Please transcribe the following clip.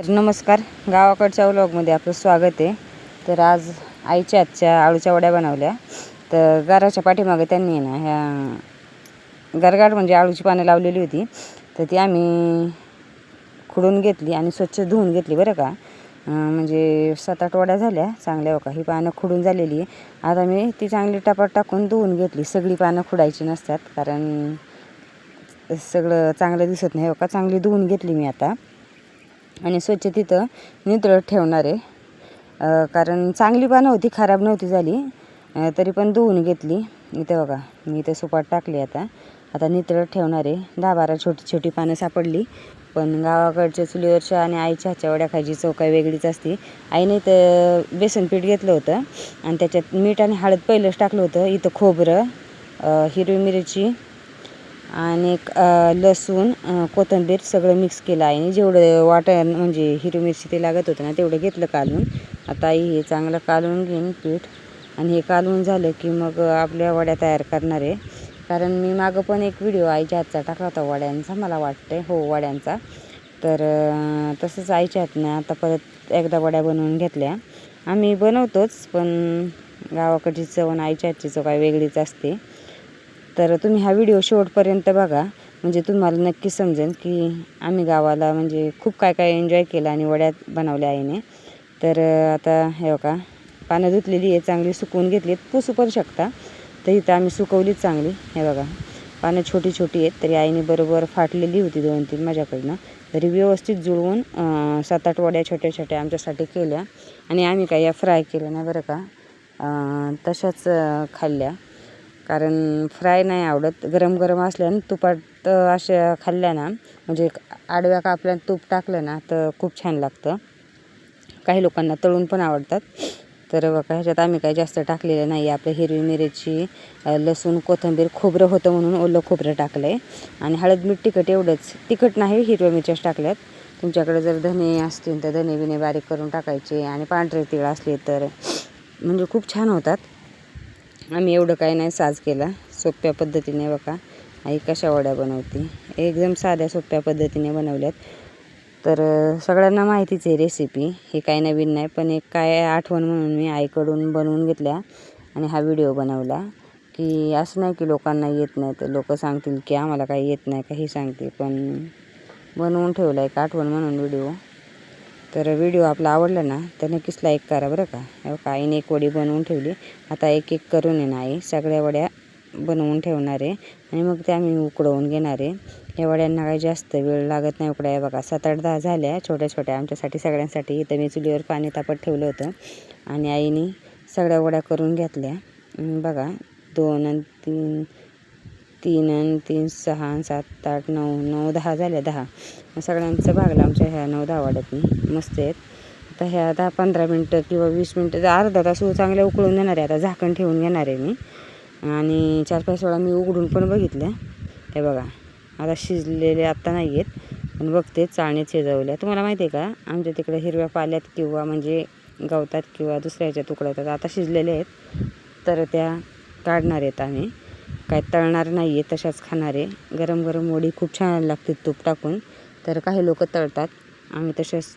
तर नमस्कार, गावाकडच्या व्लॉगमध्ये आपलं स्वागत आहे. तर आज आईच्या हातच्या आळूच्या वड्या बनवल्या. तर घराच्या पाठीमागे त्यांनी ना ह्या गरगाट म्हणजे आळूची पानं लावलेली होती. तर ती आम्ही खुडून घेतली आणि स्वच्छ धुवून घेतली बरं का. म्हणजे 7-8 वड्या झाल्या चांगल्या का. ही पानं खुडून झालेली आहे. आता मी ती चांगली टपात टाकून धुवून घेतली. सगळी पानं खुडायची नसतात कारण सगळं चांगलं दिसत नाही का. चांगली धुवून घेतली मी आता आणि स्वच्छ तिथं नितळत ठेवणार आहे. कारण चांगली पानं होती, खराब नव्हती झाली. तरी पण धुवून घेतली. इथं बघा मी इथं सुपात टाकली. आता नितळत ठेवणार आहे. 10-12 छोटी छोटी पानं सापडली. पण गावाकडच्या चुलीवरच्या आणि आईच्या हातच्या वड्या खायची चव काही वेगळीच असते. आईने तर बेसन पीठ घेतलं होतं आणि त्याच्यात मीठ आणि हळद पहिलंच टाकलं होतं. इथं खोबरं, हिरवी मिरची आणि लसूण, कोथिंबीर सगळं मिक्स केलं आहे. जेवढं वाटण म्हणजे हिरवी मिरची ते लागत होतं ना तेवढं घेतलं कालून. आता आई हे चांगलं कालवून घेईन पीठ आणि हे कालवून झालं की मग आपल्या वड्या तयार करणार आहे. कारण मी मागं पण एक व्हिडिओ आईच्या हातचा टाकला होता वड्यांचा, मला वाटतं हो वड्यांचा. तर तसंच आईच्या हातनं आता परत एकदा वड्या बनवून घेतल्या. आम्ही बनवतोच पण गावाकडची चव आणि आईच्या हातची चव काय वेगळीच असते. तर तुम्ही हा व्हिडिओ शेवटपर्यंत बघा म्हणजे तुम्हाला नक्की समजेल की आम्ही गावाला म्हणजे खूप काय काय एन्जॉय केलं आणि वड्या बनवल्या आईने. तर आता हे बघा पानं धुतलेली आहे, चांगली सुकवून घेतली. पुसू पण शकता, तर इथं आम्ही सुकवलीच चांगली. हे बघा पानं छोटी छोटी आहेत तरी आईने बरोबर फाटलेली होती 2-3 माझ्याकडनं. तरी व्यवस्थित जुळवून 7-8 वड्या छोट्या छोट्या आमच्यासाठी केल्या आणि आम्ही काय या फ्राय केल्या नाही बरं का. तशाच खाल्ल्या कारण फ्राय नाही आवडत. गरम गरम असल्यानं तुपात अशा खाल्ल्या ना म्हणजे आडव्या कापल्यानं तूप टाकलं ना तर खूप छान लागतं. काही लोकांना तळून पण आवडतात. तर बघा ह्याच्यात आम्ही काही जास्त टाकलेलं नाही. आपलं हिरवी मिरची, लसूण, कोथिंबीर, खोबरं होतं म्हणून ओलं खोबरं टाकलं आहे आणि हळद मीठ तिखट एवढंच. तिखट नाही, हिरव्या मिरच्याच टाकल्यात. तुमच्याकडे जर धने असतील तर धने बिने बारीक करून टाकायचे आणि पांढरे तीळ असले तर म्हणजे खूप छान होतात. आम्ही एवढं काही नाही साज केला, सोप्या पद्धतीने बघा आई कशा वड्या बनवते. एकदम साध्या सोप्या पद्धतीने बनवल्यात. तर सगळ्यांना माहितीच आहे रेसिपी, ही काही नवीन नाही. पण एक काय आठवण म्हणून मी आईकडून बनवून घेतल्या आणि हा व्हिडिओ बनवला. की असं नाही की लोकांना येत नाही तर लोक सांगतील की आम्हाला काही येत नाही काही सांगते, पण बनवून ठेवला एक आठवण म्हणून व्हिडिओ. तर व्हिडिओ आपला आवडला ना तर नक्कीच लाईक करा बरं का. आईने एक वडी बनवून ठेवली. आता एक एक करून आहे ना आई सगळ्या वड्या बनवून ठेवणार आहे आणि मग त्या आम्ही उकडवून घेणार आहे. या वड्यांना काही जास्त वेळ लागत नाही उकडाया. बघा 7-8-10 झाल्या छोट्या छोट्या आमच्यासाठी सगळ्यांसाठी. इथं मी चुलीवर पाणी तापत ठेवलं होतं आणि आईने सगळ्या वड्या करून घेतल्या. बघा 2 आणि 3, 3 आणि 3, 6 आणि 7, 8, 9, 9, 10 झाल्या. 10 सगळ्यांचं भागलं आमच्या ह्या 9-10 वड्यातनी. मस्त आहेत. आता ह्या 10-15 मिनटं किंवा 20 मिनटं अर्धा तास चांगल्या उकळून घेणार आहे. आता झाकण ठेवून घेणार आहे मी आणि 4-5 वेळा मी उघडून पण बघितलं. हे बघा आता शिजलेले आत्ता नाही आहेत पण बघते चाळणीत शिजवल्या. तुम्हाला माहिती आहे का आमच्या तिकडे हिरव्या पाल्यात किंवा म्हणजे गवतात किंवा दुसऱ्या ह्याच्यात उकळतात. आता शिजलेले आहेत तर त्या काढणार आहेत आम्ही. काय तळणार नाही आहे, तशाच खाणार आहे. गरम गरम वडी खूप छान लागते तूप टाकून. तर काही लोक तळतात, आम्ही तशाच